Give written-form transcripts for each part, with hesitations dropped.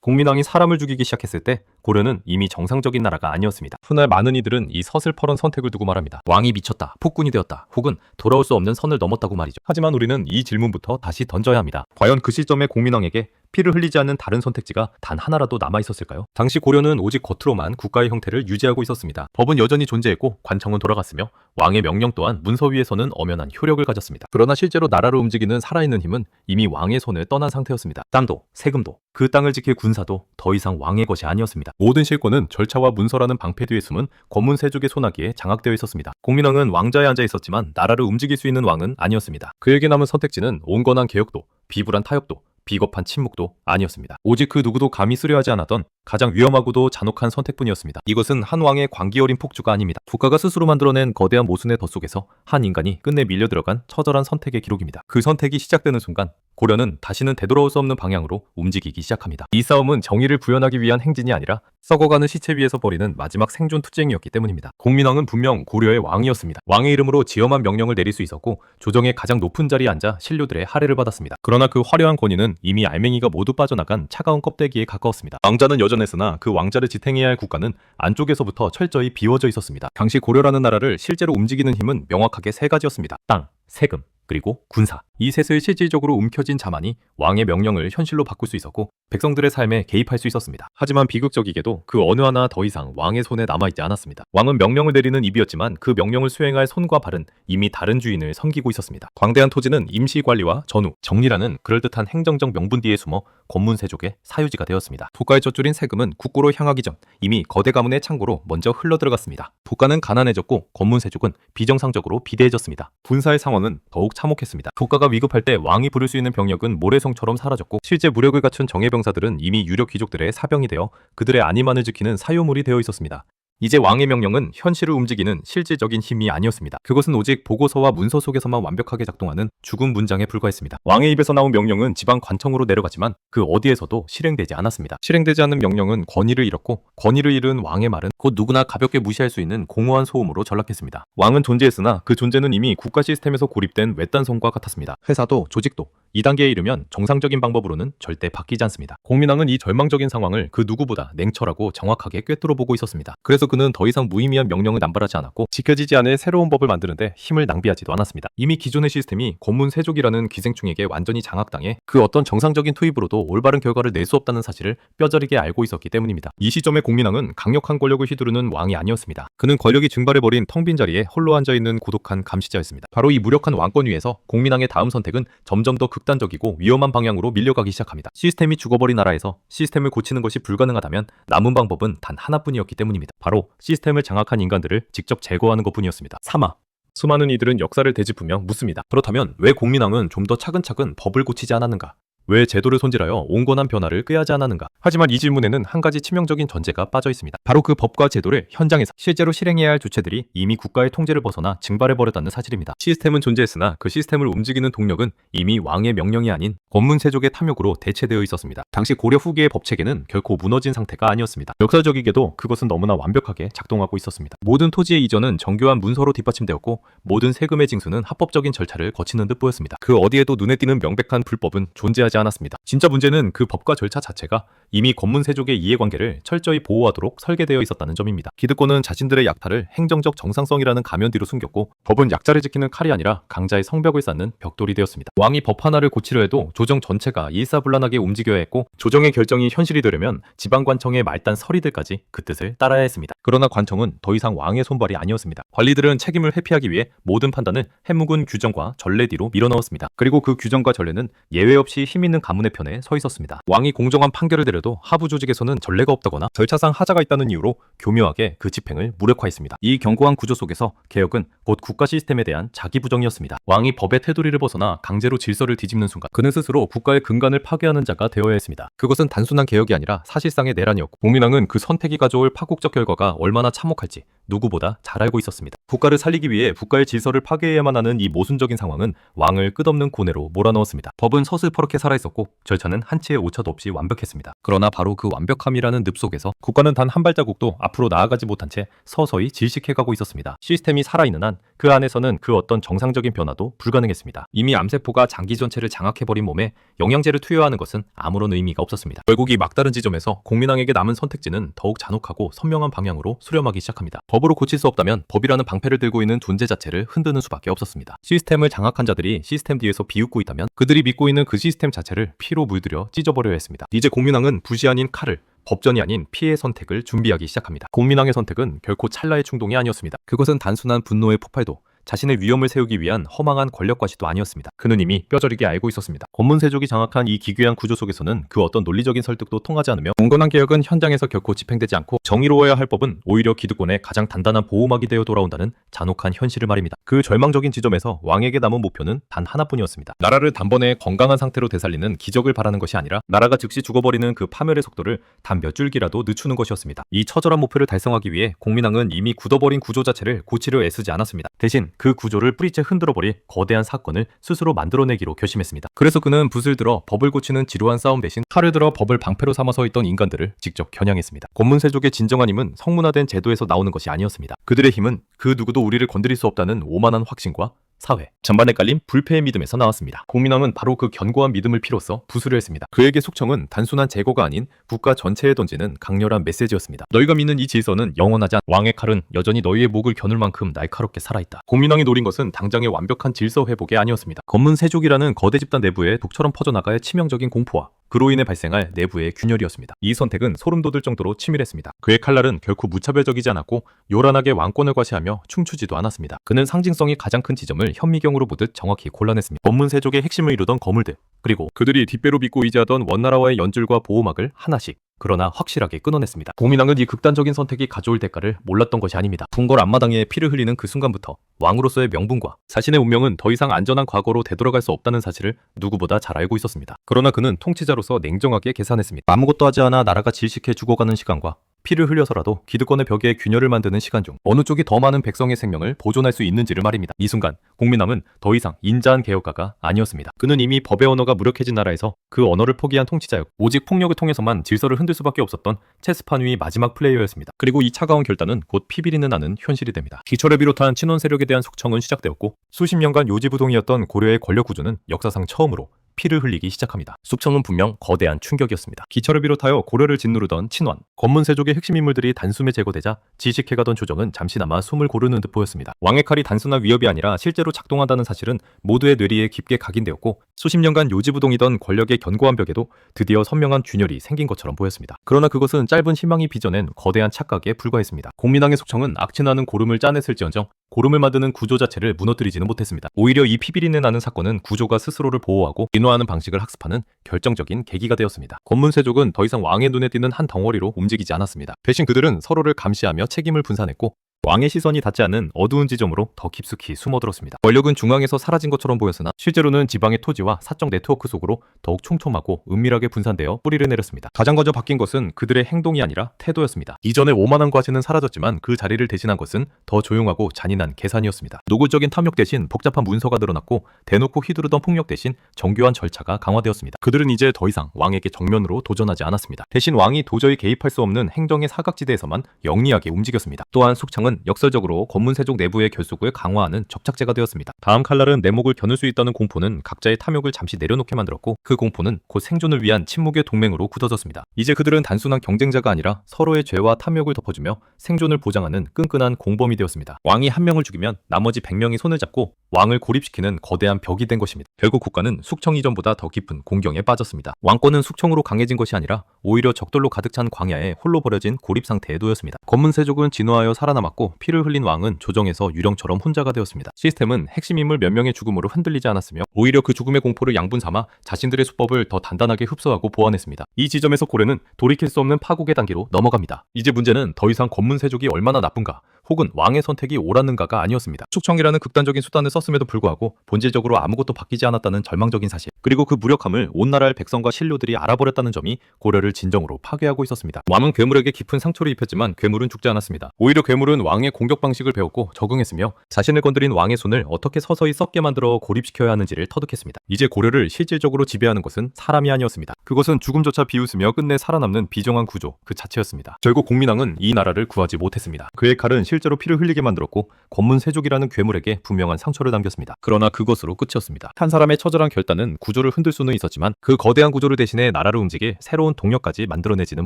공민왕이 사람을 죽이기 시작했을 때 고려는 이미 정상적인 나라가 아니었습니다. 훗날 많은 이들은 이 서슬퍼런 선택을 두고 말합니다. 왕이 미쳤다, 폭군이 되었다, 혹은 돌아올 수 없는 선을 넘었다고 말이죠. 하지만 우리는 이 질문부터 다시 던져야 합니다. 과연 그 시점에 공민왕에게 피를 흘리지 않는 다른 선택지가 단 하나라도 남아있었을까요? 당시 고려는 오직 겉으로만 국가의 형태를 유지하고 있었습니다. 법은 여전히 존재했고 관청은 돌아갔으며 왕의 명령 또한 문서 위에서는 엄연한 효력을 가졌습니다. 그러나 실제로 나라를 움직이는 살아있는 힘은 이미 왕의 손을 떠난 상태였습니다. 땀도, 세금도, 그 땅을 지킬 군사도 더 이상 왕의 것이 아니었습니다. 모든 실권은 절차와 문서라는 방패 뒤에 숨은 권문세족의 손아귀에 장악되어 있었습니다. 공민왕은 왕자에 앉아 있었지만 나라를 움직일 수 있는 왕은 아니었습니다. 그에게 남은 선택지는 온건한 개혁도, 비굴한 타협도, 비겁한 침묵도 아니었습니다. 오직 그 누구도 감히 쓰려하지 않았던 가장 위험하고도 잔혹한 선택뿐이었습니다. 이것은 한 왕의 광기 어린 폭주가 아닙니다. 국가가 스스로 만들어낸 거대한 모순의 덫 속에서 한 인간이 끝내 밀려들어간 처절한 선택의 기록입니다. 그 선택이 시작되는 순간 고려는 다시는 되돌아올 수 없는 방향으로 움직이기 시작합니다. 이 싸움은 정의를 구현하기 위한 행진이 아니라 썩어가는 시체 위에서 벌이는 마지막 생존 투쟁이었기 때문입니다. 공민왕은 분명 고려의 왕이었습니다. 왕의 이름으로 지엄한 명령을 내릴 수 있었고 조정의 가장 높은 자리에 앉아 신료들의 할애를 받았습니다. 그러나 그 화려한 권위는 이미 알맹이가 모두 빠져나간 차가운 껍데기에 가까웠습니다. 왕자는 여전했으나 그 왕자를 지탱해야 할 국가는 안쪽에서부터 철저히 비워져 있었습니다. 당시 고려라는 나라를 실제로 움직이는 힘은 명확하게 세 가지였습니다. 땅, 세금, 그리고 군사. 이 셋을 실질적으로 움켜쥔 자만이 왕의 명령을 현실로 바꿀 수 있었고 백성들의 삶에 개입할 수 있었습니다. 하지만 비극적이게도 그 어느 하나 더 이상 왕의 손에 남아있지 않았습니다. 왕은 명령을 내리는 입이었지만 그 명령을 수행할 손과 발은 이미 다른 주인을 섬기고 있었습니다. 광대한 토지는 임시관리와 전후, 정리라는 그럴듯한 행정적 명분 뒤에 숨어 권문세족의 사유지가 되었습니다. 국가의 젖줄인 세금은 국고로 향하기 전 이미 거대 가문의 창고로 먼저 흘러들어갔습니다. 국가는 가난해졌고 권문세족은 비정상적으로 비대해졌습니다. 군사의 상황은 더욱 참혹했습니다. 국가가 위급할 때 왕이 부를 수 있는 병력은 모래성처럼 사라졌고 실제 무력을 갖춘 정예병사들은 이미 유력 귀족들의 사병이 되어 그들의 안위만을 지키는 사요물이 되어 있었습니다. 이제 왕의 명령은 현실을 움직이는 실질적인 힘이 아니었습니다. 그것은 오직 보고서와 문서 속에서만 완벽하게 작동하는 죽은 문장에 불과했습니다. 왕의 입에서 나온 명령은 지방 관청으로 내려가지만 그 어디에서도 실행되지 않았습니다. 실행되지 않는 명령은 권위를 잃었고 권위를 잃은 왕의 말은 곧 누구나 가볍게 무시할 수 있는 공허한 소음으로 전락했습니다. 왕은 존재했으나 그 존재는 이미 국가 시스템에서 고립된 외딴섬과 같았습니다. 회사도 조직도 2단계에 이르면 정상적인 방법으로는 절대 바뀌지 않습니다. 공민왕은 이 절망적인 상황을 그 누구보다 냉철하고 정확하게 꿰뚫어 보고 있었습니다. 그래서 그는 더 이상 무의미한 명령을 남발하지 않았고 지켜지지 않을 새로운 법을 만드는데 힘을 낭비하지도 않았습니다. 이미 기존의 시스템이 권문세족이라는 기생충에게 완전히 장악당해 그 어떤 정상적인 투입으로도 올바른 결과를 낼 수 없다는 사실을 뼈저리게 알고 있었기 때문입니다. 이 시점에 공민왕은 강력한 권력을 휘두르는 왕이 아니었습니다. 그는 권력이 증발해버린 텅 빈 자리에 홀로 앉아있는 고독한 감시자였습니다. 바로 이 무력한 왕권 위에서 공민왕의 다음 선택은 점점 더 극단적이고 위험한 방향으로 밀려가기 시작합니다. 시스템이 죽어버린 나라에서 시스템을 고치는 것이 불가능하다면 남은 방법은 단 하나뿐이었기 때문입니다. 바로 시스템을 장악한 인간들을 직접 제거하는 것뿐이었습니다. 3화. 수많은 이들은 역사를 되짚으며 묻습니다. 그렇다면 왜 공민왕은 좀 더 차근차근 법을 고치지 않았는가? 왜 제도를 손질하여 온건한 변화를 꾀하지 않았는가? 하지만 이 질문에는 한 가지 치명적인 전제가 빠져 있습니다. 바로 그 법과 제도를 현장에서 실제로 실행해야 할 주체들이 이미 국가의 통제를 벗어나 증발해버렸다는 사실입니다. 시스템은 존재했으나 그 시스템을 움직이는 동력은 이미 왕의 명령이 아닌 권문세족의 탐욕으로 대체되어 있었습니다. 당시 고려 후기의 법체계는 결코 무너진 상태가 아니었습니다. 역사적이게도 그것은 너무나 완벽하게 작동하고 있었습니다. 모든 토지의 이전은 정교한 문서로 뒷받침되었고 모든 세금의 징수는 합법적인 절차를 거치는 듯 보였습니다. 그 어디에도 눈에 띄는 명백한 불법은 존재하지 않았습니다. 진짜 문제는 그 법과 절차 자체가 이미 권문세족의 이해관계를 철저히 보호하도록 설계되어 있었다는 점입니다. 기득권은 자신들의 약탈을 행정적 정상성이라는 가면 뒤로 숨겼고 법은 약자를 지키는 칼이 아니라 강자의 성벽을 쌓는 벽돌이 되었습니다. 왕이 법 하나를 고치려 해도 조정 전체가 일사불란하게 움직여야 했고 조정의 결정이 현실이 되려면 지방관청의 말단 서리들까지 그 뜻을 따라야 했습니다. 그러나 관청은 더 이상 왕의 손발이 아니었습니다. 관리들은 책임을 회피하기 위해 모든 판단을 해묵은 규정과 전례 뒤로 밀어넣었습니다. 그리고 그 규정과 전례는 예외 없이 힘 있는 가문의 편에 서 있었습니다. 왕이 공정한 판결을 내려도 하부 조직에서는 전례가 없다거나 절차상 하자가 있다는 이유로 교묘하게 그 집행을 무력화했습니다. 이 견고한 구조 속에서 개혁은 곧 국가 시스템에 대한 자기 부정이었습니다. 왕이 법의 테두리를 벗어나 강제로 질서를 뒤집는 순간 그는 스스로 국가의 근간을 파괴하는 자가 되어야 했습니다. 그것은 단순한 개혁이 아니라 사실상의 내란이었고 공민왕은 그 선택이 가져올 파국적 결과가 얼마나 참혹할지 누구보다 잘 알고 있었습니다. 국가를 살리기 위해 국가의 질서를 파괴해야만 하는 이 모순적인 상황은 왕을 끝없는 고뇌로 몰아넣었습니다. 법은 서슬퍼렇게 살아있었고 절차는 한치의 오차도 없이 완벽했습니다. 그러나 바로 그 완벽함이라는 늪 속에서 국가는 단 한 발자국도 앞으로 나아가지 못한 채 서서히 질식해가고 있었습니다. 시스템이 살아있는 한 그 안에서는 그 어떤 정상적인 변화도 불가능했습니다. 이미 암세포가 장기 전체를 장악해버린 몸에 영양제를 투여하는 것은 아무런 의미가 없었습니다. 결국 이 막다른 지점에서 공민왕에게 남은 선택지는 더욱 잔혹하고 선명한 방향으로 수렴하기 시작합니다. 법으로 고칠 수 없다면 법이라는 방패를 들고 있는 존재 자체를 흔드는 수밖에 없었습니다. 시스템을 장악한 자들이 시스템 뒤에서 비웃고 있다면 그들이 믿고 있는 그 시스템 자체를 피로 물들여 찢어버려야 했습니다. 이제 공민왕은 붓이 아닌 칼을, 법전이 아닌 피해의 선택을 준비하기 시작합니다. 공민왕의 선택은 결코 찰나의 충동이 아니었습니다. 그것은 단순한 분노의 폭발도 자신의 위험을 세우기 위한 허망한 권력 과시도 아니었습니다. 그는 이미 뼈저리게 알고 있었습니다. 권문세족이 장악한 이 기괴한 구조 속에서는 그 어떤 논리적인 설득도 통하지 않으며 경건한 개혁은 현장에서 결코 집행되지 않고 정의로워야 할 법은 오히려 기득권의 가장 단단한 보호막이 되어 돌아온다는 잔혹한 현실을 말입니다. 그 절망적인 지점에서 왕에게 남은 목표는 단 하나뿐이었습니다. 나라를 단번에 건강한 상태로 되살리는 기적을 바라는 것이 아니라 나라가 즉시 죽어버리는 그 파멸의 속도를 단 몇 줄기라도 늦추는 것이었습니다. 이 처절한 목표를 달성하기 위해 공민왕은 이미 굳어버린 구조 자체를 고치려 애쓰지 않았습니다. 대신 그 구조를 뿌리째 흔들어버릴 거대한 사건을 스스로 만들어내기로 결심했습니다. 그래서 그는 붓을 들어 법을 고치는 지루한 싸움 대신 칼을 들어 법을 방패로 삼아서 있던 인간들을 직접 겨냥했습니다. 권문세족의 진정한 힘은 성문화된 제도에서 나오는 것이 아니었습니다. 그들의 힘은 그 누구도 우리를 건드릴 수 없다는 오만한 확신과 사회, 전반에 깔린 불패의 믿음에서 나왔습니다. 공민왕은 바로 그 견고한 믿음을 피로써 부수려 했습니다. 그에게 숙청은 단순한 제거가 아닌 국가 전체에 던지는 강렬한 메시지였습니다. 너희가 믿는 이 질서는 영원하지 않. 왕의 칼은 여전히 너희의 목을 겨눌 만큼 날카롭게 살아있다. 공민왕이 노린 것은 당장의 완벽한 질서 회복이 아니었습니다. 권문세족이라는 거대 집단 내부에 독처럼 퍼져나갈 치명적인 공포와 그로 인해 발생할 내부의 균열이었습니다. 이 선택은 소름 돋을 정도로 치밀했습니다. 그의 칼날은 결코 무차별적이지 않았고 요란하게 왕권을 과시하며 춤추지도 않았습니다. 그는 상징성이 가장 큰 지점을 현미경으로 보듯 정확히 골라냈습니다. 권문세족의 핵심을 이루던 거물들, 그리고 그들이 뒷배로 믿고 의지하던 원나라와의 연줄과 보호막을 하나씩 그러나 확실하게 끊어냈습니다. 공민왕은 이 극단적인 선택이 가져올 대가를 몰랐던 것이 아닙니다. 궁궐 앞마당에 피를 흘리는 그 순간부터 왕으로서의 명분과 자신의 운명은 더 이상 안전한 과거로 되돌아갈 수 없다는 사실을 누구보다 잘 알고 있었습니다. 그러나 그는 통치자로서 냉정하게 계산했습니다. 아무것도 하지 않아 나라가 질식해 죽어가는 시간과 피를 흘려서라도 기득권의 벽에 균열을 만드는 시간 중 어느 쪽이 더 많은 백성의 생명을 보존할 수 있는지를 말입니다. 이 순간 공민왕은 더 이상 인자한 개혁가가 아니었습니다. 그는 이미 법의 언어가 무력해진 나라에서 그 언어를 포기한 통치자였고 오직 폭력을 통해서만 질서를 흔들 수밖에 없었던 체스판 위의 마지막 플레이어였습니다. 그리고 이 차가운 결단은 곧 피비린내 나는 현실이 됩니다. 기철을 비롯한 친원 세력에 대한 숙청은 시작되었고 수십 년간 요지부동이었던 고려의 권력 구조는 역사상 처음으로 피를 흘리기 시작합니다. 숙청은 분명 거대한 충격이었습니다. 기철을 비롯하여 고려를 짓누르던 친원, 권문세족의 핵심 인물들이 단숨에 제거되자 지식해가던 조정은 잠시나마 숨을 고르는 듯 보였습니다. 왕의 칼이 단순한 위협이 아니라 실제로 작동한다는 사실은 모두의 뇌리에 깊게 각인되었고 수십 년간 요지부동이던 권력의 견고한 벽에도 드디어 선명한 균열이 생긴 것처럼 보였습니다. 그러나 그것은 짧은 희망이 빚어낸 거대한 착각에 불과했습니다. 공민왕의 숙청은 악취나는 고름을 짜냈을지언정 고름을 만드는 구조 자체를 무너뜨리지는 못했습니다. 오히려 이 피비린내 나는 사건은 구조가 스스로를 보호하고 인화하는 방식을 학습하는 결정적인 계기가 되었습니다. 권문세족은 더 이상 왕의 눈에 띄는 한 덩어리로 움직이지 않았습니다. 대신 그들은 서로를 감시하며 책임을 분산했고 왕의 시선이 닿지 않는 어두운 지점으로 더 깊숙이 숨어들었습니다. 권력은 중앙에서 사라진 것처럼 보였으나 실제로는 지방의 토지와 사적 네트워크 속으로 더욱 촘촘하고 은밀하게 분산되어 뿌리를 내렸습니다. 가장 먼저 바뀐 것은 그들의 행동이 아니라 태도였습니다. 이전의 오만한 과시는 사라졌지만 그 자리를 대신한 것은 더 조용하고 잔인한 계산이었습니다. 노골적인 탐욕 대신 복잡한 문서가 늘어났고 대놓고 휘두르던 폭력 대신 정교한 절차가 강화되었습니다. 그들은 이제 더 이상 왕에게 정면으로 도전하지 않았습니다. 대신 왕이 도저히 개입할 수 없는 행정의 사각지대에서만 영리하게 움직였습니다. 또한 숙청은 역설적으로 권문세족 내부의 결속을 강화하는 접착제가 되었습니다. 다음 칼날은 내 목을 겨눌 수 있다는 공포는 각자의 탐욕을 잠시 내려놓게 만들었고 그 공포는 곧 생존을 위한 침묵의 동맹으로 굳어졌습니다. 이제 그들은 단순한 경쟁자가 아니라 서로의 죄와 탐욕을 덮어주며 생존을 보장하는 끈끈한 공범이 되었습니다. 왕이 한 명을 죽이면 나머지 100명이 손을 잡고 왕을 고립시키는 거대한 벽이 된 것입니다. 결국 국가는 숙청 이전보다 더 깊은 공경에 빠졌습니다. 왕권은 숙청으로 강해진 것이 아니라 오히려 적들로 가득 찬 광야에 홀로 버려진 고립 상태에 놓였습니다. 권문세족은 진화하여 살아남았고 피를 흘린 왕은 조정에서 유령처럼 혼자가 되었습니다. 시스템은 핵심 인물 몇 명의 죽음으로 흔들리지 않았으며 오히려 그 죽음의 공포를 양분 삼아 자신들의 수법을 더 단단하게 흡수하고 보완했습니다. 이 지점에서 고려는 돌이킬 수 없는 파국의 단계로 넘어갑니다. 이제 문제는 더 이상 권문세족이 얼마나 나쁜가 혹은 왕의 선택이 옳았는가가 아니었습니다. 축청이라는 극단적인 수단을 썼음에도 불구하고 본질적으로 아무것도 바뀌지 않았다는 절망적인 사실, 그리고 그 무력함을 온 나라의 백성과 신료들이 알아버렸다는 점이 고려를 진정으로 파괴하고 있었습니다. 왕은 괴물에게 깊은 상처를 입혔지만 괴물은 죽지 않았습니다. 오히려 괴물은 왕의 공격 방식을 배웠고 적응했으며 자신을 건드린 왕의 손을 어떻게 서서히 썩게 만들어 고립시켜야 하는지를 터득했습니다. 이제 고려를 실질적으로 지배하는 것은 사람이 아니었습니다. 그것은 죽음조차 비웃으며 끝내 살아남는 비정한 구조 그 자체였습니다. 결국 공민왕은 이 나라를 구하지 못했습니다. 그의 칼은 실제로 피를 흘리게 만들었고 권문세족이라는 괴물에게 분명한 상처를 남겼습니다. 그러나 그것으로 끝이었습니다. 한 사람의 처절한 결단은 구조를 흔들 수는 있었지만 그 거대한 구조를 대신해 나라를 움직일 새로운 동력까지 만들어내지는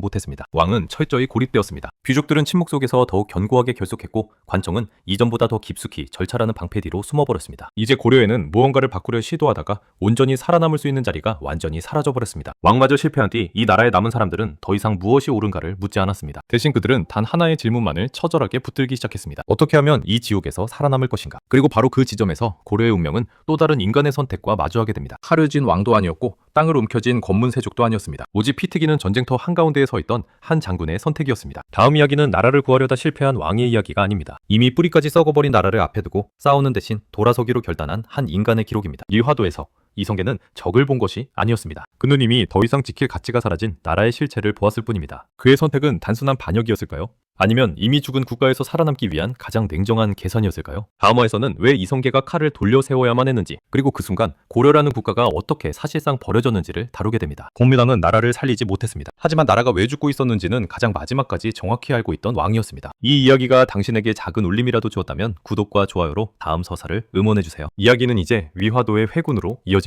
못했습니다. 왕은 철저히 고립되었습니다. 귀족들은 침묵 속에서 더욱 견고하게 결속했고 관청은 이전보다 더 깊숙이 절차라는 방패 뒤로 숨어버렸습니다. 이제 고려에는 무언가를 바꾸려 시도하다가 온전히 살아남을 수 있는 자리가 완전히 사라져버렸습니다. 왕마저 실패한 뒤 이 나라에 남은 사람들은 더 이상 무엇이 옳은가를 묻지 않았습니다. 대신 그들은 단 하나의 질문만을 처절하게 붙들기 시작했습니다. 어떻게 하면 이 지옥에서 살아남을 것인가? 그리고 바로 그 지점에서 고려의 운명은 또 다른 인간의 선택과 마주하게 됩니다. 하류진 왕도 아니었고 땅을 움켜쥔 권문세족도 아니었습니다. 오직 피 튀기는 전쟁터 한가운데에 서 있던 한 장군의 선택이었습니다. 다음 이야기는 나라를 구하려다 실패한 왕의 이야기가 아닙니다. 이미 뿌리까지 썩어버린 나라를 앞에 두고 싸우는 대신 돌아서기로 결단한 한 인간의 기록입니다. 일화도에서 이성계는 적을 본 것이 아니었습니다. 그는 이미 더 이상 지킬 가치가 사라진 나라의 실체를 보았을 뿐입니다. 그의 선택은 단순한 반역이었을까요? 아니면 이미 죽은 국가에서 살아남기 위한 가장 냉정한 계산이었을까요? 다음화에서는 왜 이성계가 칼을 돌려 세워야만 했는지, 그리고 그 순간 고려라는 국가가 어떻게 사실상 버려졌는지를 다루게 됩니다. 공민왕은 나라를 살리지 못했습니다. 하지만 나라가 왜 죽고 있었는지는 가장 마지막까지 정확히 알고 있던 왕이었습니다. 이 이야기가 당신에게 작은 울림이라도 주었다면 구독과 좋아요로 다음 서사를 응원해주세요. 이야기는 이제 위화도의 회군으로 이어집니다.